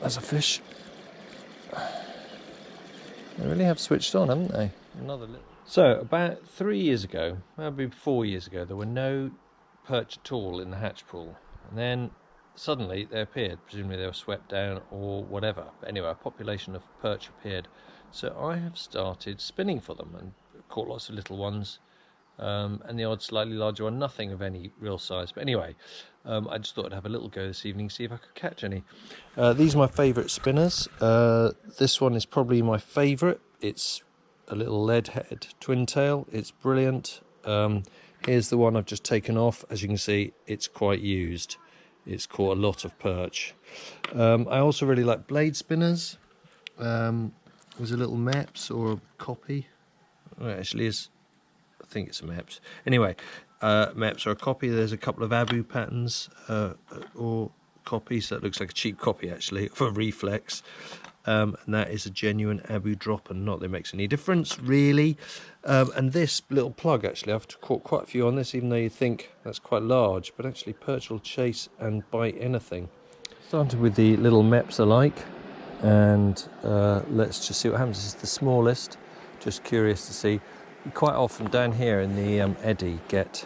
there's a fish. They really have switched on, haven't they? Another little. So about 3 years ago, maybe 4 years ago, there were no perch at all in the hatch pool, and then suddenly they appeared. Presumably they were swept down or whatever. But anyway, a population of perch appeared. So I have started spinning for them and caught lots of little ones, and the odd slightly larger one, nothing of any real size. But anyway, I just thought I'd have a little go this evening, see if I could catch any. These are my favourite spinners. This one is probably my favourite. It's a little lead head twin tail. It's brilliant. Here's the one I've just taken off. As you can see, it's quite used. It's caught a lot of perch. I also really like blade spinners. There's a little Meps or a copy. Well, it actually is, I think it's a Meps. Anyway, Meps or a copy. There's a couple of Abu patterns or copies. That looks like a cheap copy actually of a reflex. And that is a genuine Abu dropper. Not that it makes any difference really. And this little plug actually, I've caught quite a few on this, even though you think that's quite large, but actually perch will chase and bite anything. Started with the little Meps alike, and let's just see what happens. This is the smallest. Just curious to see. You quite often down here in the eddy get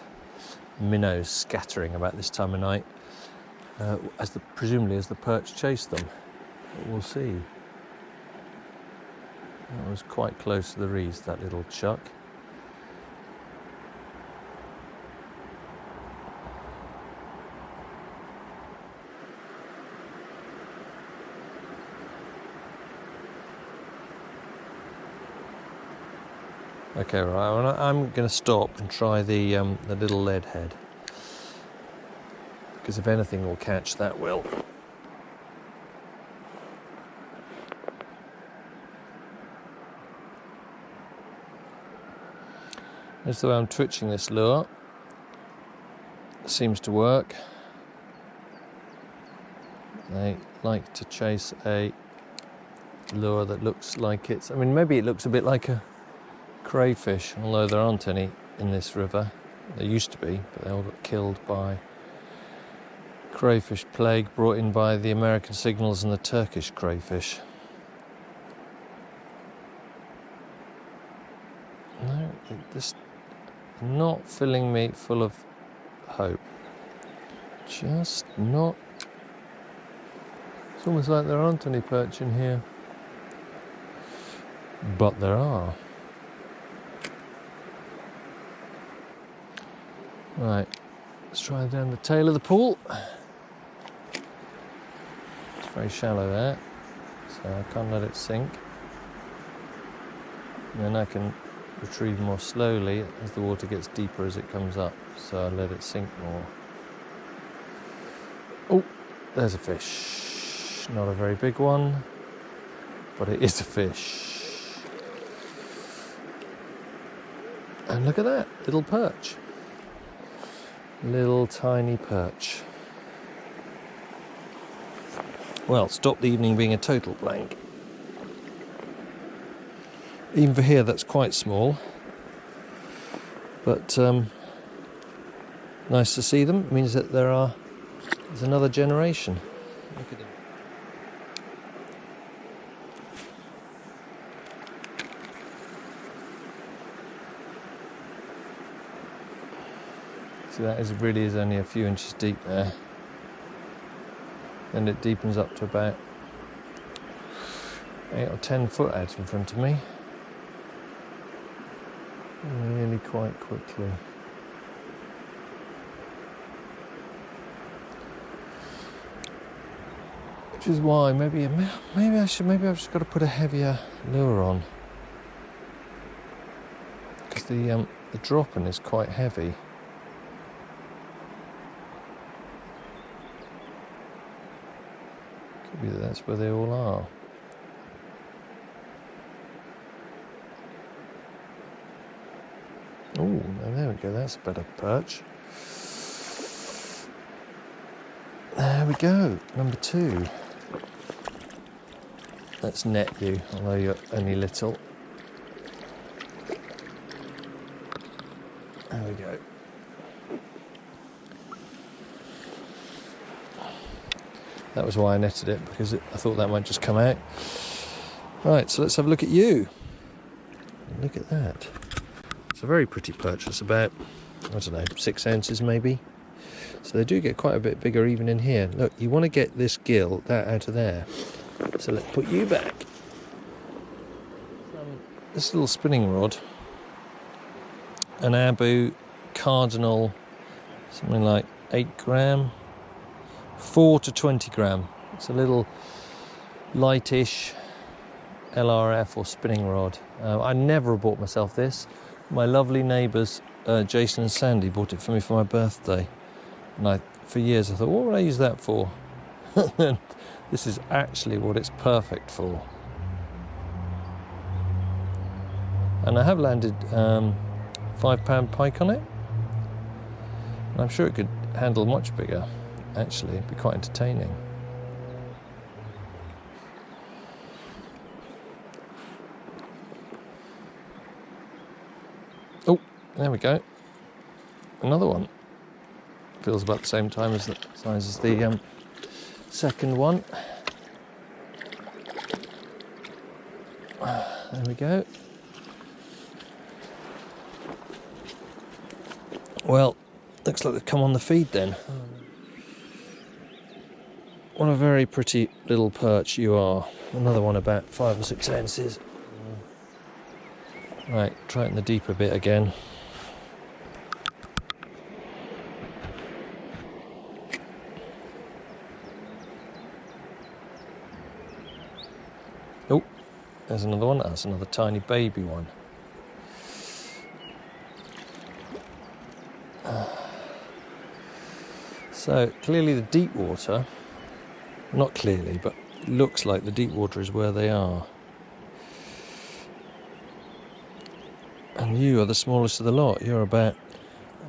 minnows scattering about this time of night, presumably as the perch chase them. But we'll see. That was quite close to the reeds, that little chuck. Okay, right, well, I'm going to stop and try the little lead head, because if anything will catch, that will. That's the way I'm twitching this lure. Seems to work. They like to chase a lure that looks like it's... I mean, maybe it looks a bit like a crayfish, although there aren't any in this river. There used to be, but they all got killed by crayfish plague brought in by the American signals and the Turkish crayfish. No, this not filling me full of hope. Just not. It's almost like there aren't any perch in here, but there are. Right, let's try down the tail of the pool. It's very shallow there, so I can't let it sink. And then I can retrieve more slowly as the water gets deeper as it comes up, so I let it sink more. Oh, there's a fish. Not a very big one, but it is a fish. And look at that, little perch. Little tiny perch. Well, stop the evening being a total blank. Even for here, that's quite small. But nice to see them. It means that there's another generation. Look at them. See, that really is only a few inches deep there. And it deepens up to about 8 or 10 foot out in front of me. Really quite quickly. Which is why maybe I've just got to put a heavier lure on, because the dropping is quite heavy. Could be that's where they all are. Oh, there we go, that's a better perch. There we go, number 2. Let's net you, although you're only little. There we go. That was why I netted it, because I thought that might just come out. Right, so let's have a look at you. Look at that. It's a very pretty perch. It's about, I don't know, 6 ounces maybe. So they do get quite a bit bigger even in here. Look, you want to get this gill, that out of there. So let's put you back. This little spinning rod, an Abu Cardinal, something like 8 gram, 4 to 20 gram. It's a little lightish LRF or spinning rod. I never bought myself this. My lovely neighbours, Jason and Sandy, bought it for me for my birthday. And for years I thought, what would I use that for? This is actually what it's perfect for. And I have landed 5-pound pike on it. And I'm sure it could handle much bigger, actually. It'd be quite entertaining. Oh, there we go. Another one. Feels about the same time as the size as the second one. There we go. Well, looks like they've come on the feed then. What a very pretty little perch you are. Another one about 5 or 6 ounces. Right, try it in the deeper bit again. Oh, there's another one. That's another tiny baby one. So clearly the deep water, not clearly, but it looks like the deep water is where they are. And you are the smallest of the lot. You're about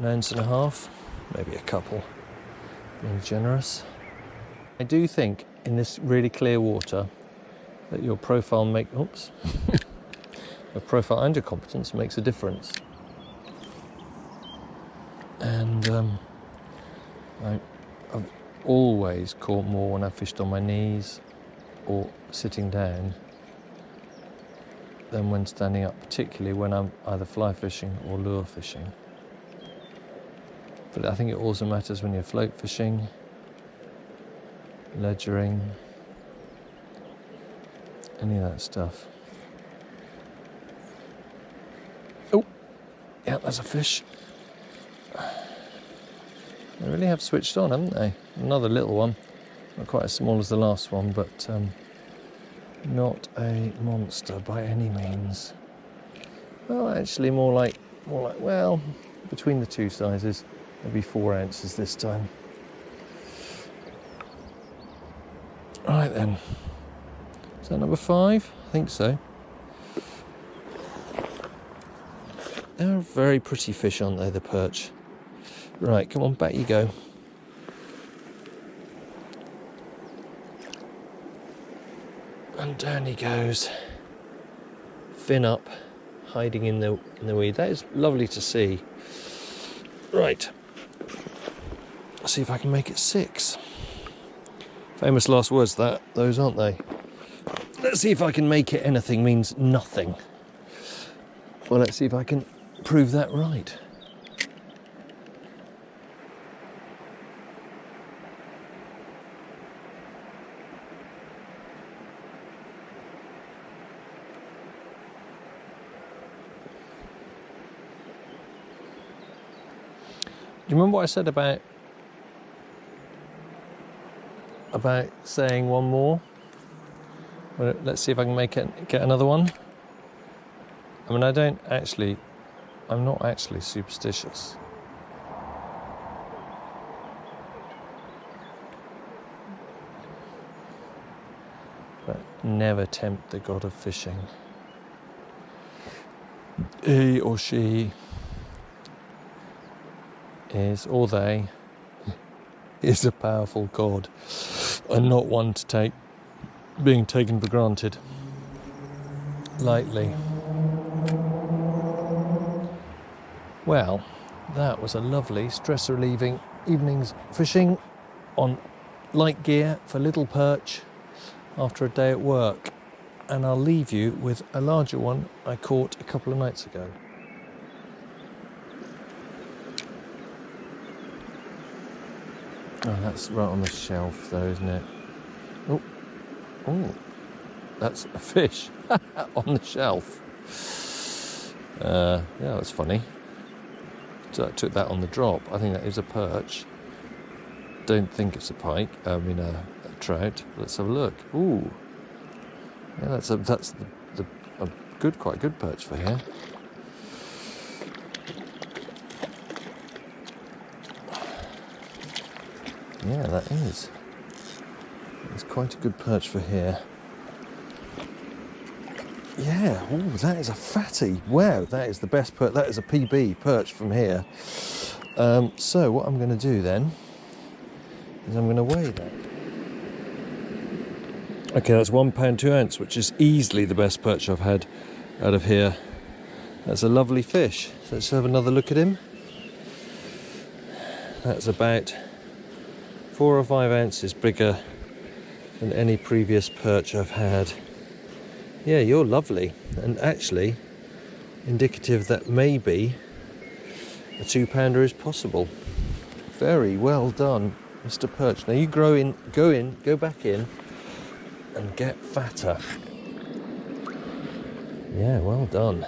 1.5 ounces, maybe a couple, being generous. I do think in this really clear water that your profile your profile and your competence makes a difference. And I've always caught more when I've fished on my knees or sitting down than when standing up, particularly when I'm either fly fishing or lure fishing. But I think it also matters when you're float fishing, ledgering, any of that stuff. Oh, yeah, there's a fish. They really have switched on, haven't they? Another little one, not quite as small as the last one, but not a monster by any means. Well, actually more like, well, between the two sizes, maybe 4 ounces this time. Right then, is that number 5? I think so. They're a very pretty fish, aren't they, the perch? Right, come on, back you go. And down he goes. Fin up, hiding in the weed. That is lovely to see. Right. Let's see if I can make it 6. Famous last words those, aren't they? Let's see if I can make it anything means nothing. Well, let's see if I can prove that right. Do you remember what I said about saying one more? Well, let's see if I can get another one. I mean, I'm not actually superstitious. But never tempt the god of fishing. He or she is, or they, is a powerful god and not one to take being taken for granted lightly. Well, that was a lovely stress relieving evening's fishing on light gear for little perch after a day at work, and I'll leave you with a larger one I caught a couple of nights ago. Oh, that's right on the shelf though, isn't it? Oh, that's a fish on the shelf. Yeah, that's funny. So I took that on the drop. I think that is a perch. Don't think it's a pike. I mean a trout. Let's have a look. Ooh, yeah, that's a quite good perch for here. Yeah, that is. It's quite a good perch for here. Yeah, ooh, that is a fatty. Wow, that is the best perch. That is a PB perch from here. So what I'm going to do then is I'm going to weigh that. Okay, that's £1 2 ounce, which is easily the best perch I've had out of here. That's a lovely fish. So let's have another look at him. That's about 4 or 5 ounces bigger than any previous perch I've had. Yeah, you're lovely, and actually indicative that maybe a 2-pounder is possible. Very well done, Mr. Perch. Now you go back in and get fatter. Yeah, well done.